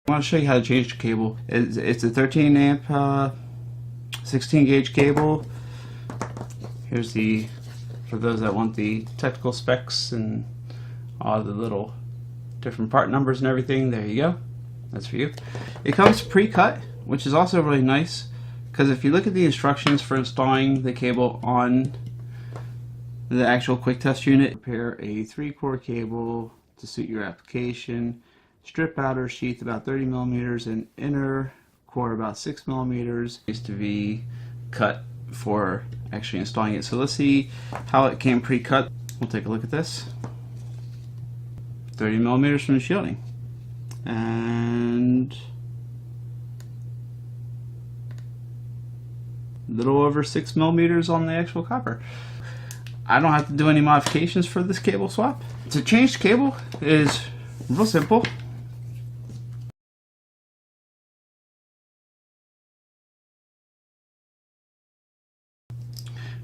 I want to show you how to change the cable. It's a 13 amp 16 gauge cable. Here's for those that want the technical specs and all the little different part numbers and everything, there you go. That's for you. It comes pre-cut, which is also really nice, because if you look at the instructions for installing the cable on the actual quick test unit, prepare a 3-core cable to suit your application. Strip outer sheath about 30 millimeters and inner core about 6 millimeters. Used to be cut for actually installing it. So let's see how it came pre-cut. We'll take a look at this. 30 millimeters from the shielding, and a little over 6 millimeters on the actual copper. I don't have to do any modifications for this cable swap. To change the cable is real simple.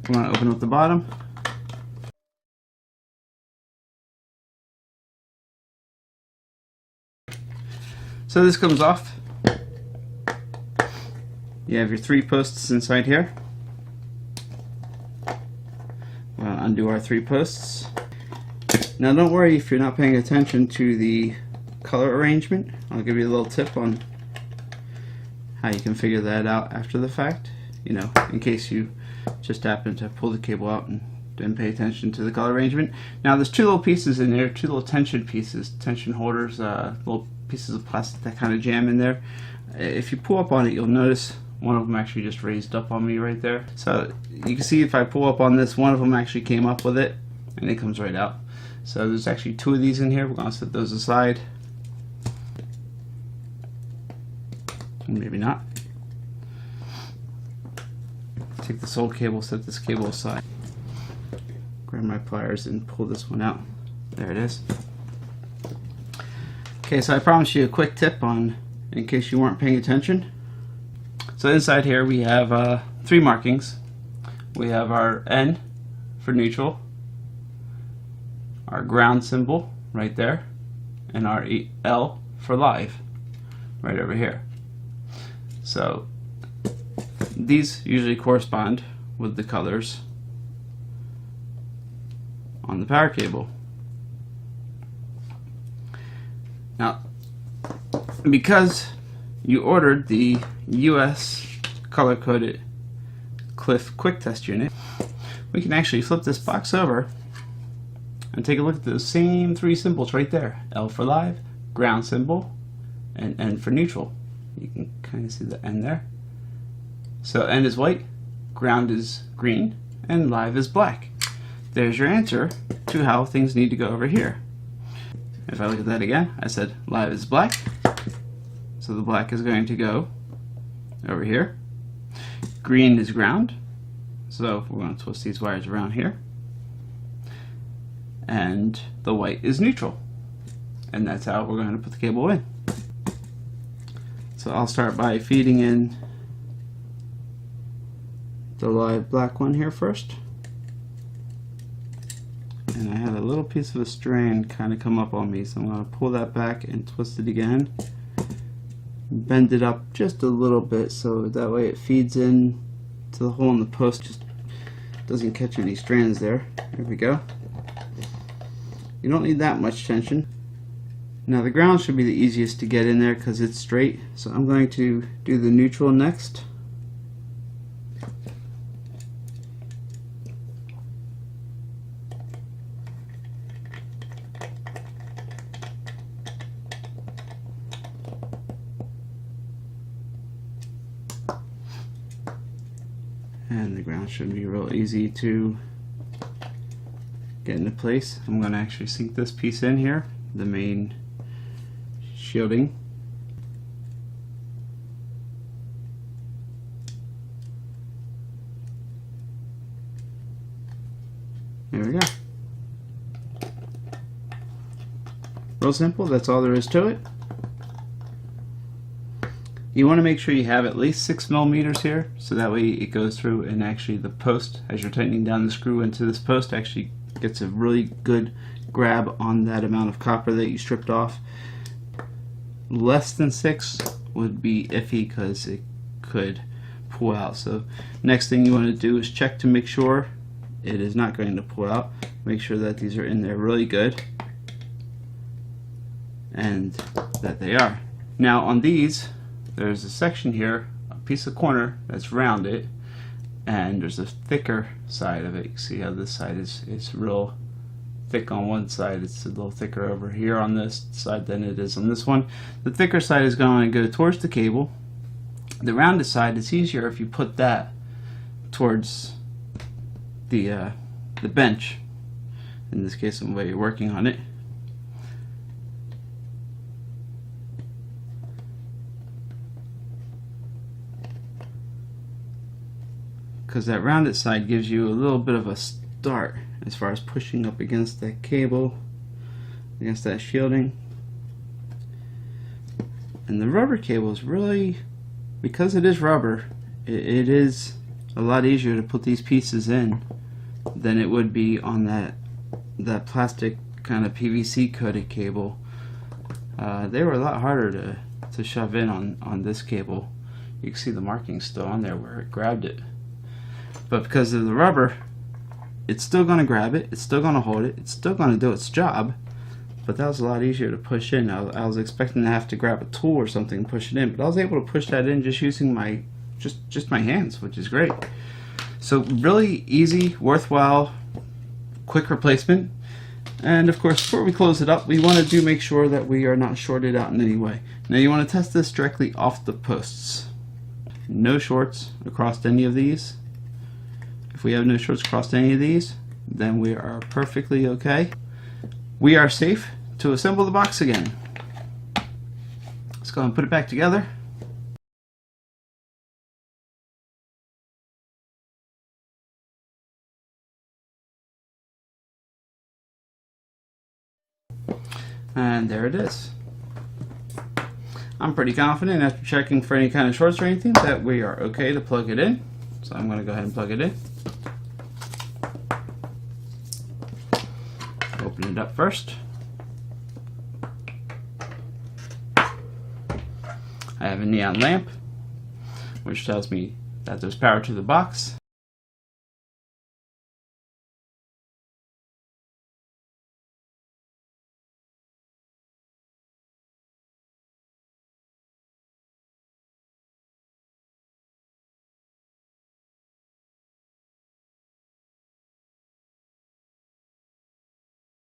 I'm going to open up the bottom. So this comes off. You have your 3 posts inside here. We'll undo our 3 posts. Now don't worry if you're not paying attention to the color arrangement. I'll give you a little tip on how you can figure that out after the fact. You know, in case you just happen to pull the cable out and didn't pay attention to the color arrangement. Now there's 2 little pieces in there, 2 little tension pieces, tension holders, little pieces of plastic that kind of jam in there. If you pull up on it, you'll notice one of them actually just raised up on me right there. So you can see if I pull up on this, one of them actually came up with it, and it comes right out. So there's actually 2 of these in here. We're going to set those aside. Maybe not. Take this old cable, set this cable aside. Grab my pliers and pull this one out. There it is. Okay, so I promised you a quick tip on, in case you weren't paying attention. So inside here we have 3 markings. We have our N for neutral, our ground symbol right there, and our L for live right over here. So these usually correspond with the colors on the power cable. Now, because you ordered the US color-coded Cliff Quick Test unit, we can actually flip this box over and take a look at those same 3 symbols right there. L for live, ground symbol, and N for neutral. You can kind of see the N there. So N is white, ground is green, and live is black. There's your answer to how things need to go over here. If I look at that again, I said live is black, so the black is going to go over here. Green is ground, so we're going to twist these wires around here. And the white is neutral, and that's how we're going to put the cable in. So I'll start by feeding in the live black one here first. And I had a little piece of a strand kind of come up on me, so I'm going to pull that back and twist it again. Bend it up just a little bit so that way it feeds in to the hole in the post, just doesn't catch any strands there. There we go. You don't need that much tension. Now the ground should be the easiest to get in there because it's straight, so I'm going to do the neutral next. And the ground should be real easy to get into place. I'm going to actually sink this piece in here, the main shielding. There we go. Real simple, that's all there is to it. You want to make sure you have at least 6 millimeters here, so that way it goes through and actually the post, as you're tightening down the screw into this post, actually gets a really good grab on that amount of copper that you stripped off. less than 6 would be iffy because it could pull out. So next thing you want to do is check to make sure it is not going to pull out. Make sure that these are in there really good, and that they are. Now on these, there's a section here, a piece of corner that's rounded, and there's a thicker side of it. You see how this side is real thick on one side. It's a little thicker over here on this side than it is on this one. The thicker side is going to go towards the cable. The rounded side, it's easier if you put that towards the bench. In this case, the way you're working on it. Because that rounded side gives you a little bit of a start as far as pushing up against that cable, against that shielding. And the rubber cable is really, because it is rubber, it is a lot easier to put these pieces in than it would be on that plastic kind of PVC coated cable. They were a lot harder to shove in on this cable. You can see the markings still on there where it grabbed it. But because of the rubber, it's still going to grab it, it's still going to hold it, it's still going to do its job, but that was a lot easier to push in. I was expecting to have to grab a tool or something and push it in, but I was able to push that in just using my just my hands, which is great. So really easy, worthwhile, quick replacement. And of course, before we close it up, we want to make sure that we are not shorted out in any way. Now you want to test this directly off the posts. No shorts across any of these. If we have no shorts across any of these, then we are perfectly okay. We are safe to assemble the box again. Let's go and put it back together. And there it is. I'm pretty confident after checking for any kind of shorts or anything that we are okay to plug it in. So I'm going to go ahead and plug it in. Open it up first. I have a neon lamp, which tells me that there's power to the box.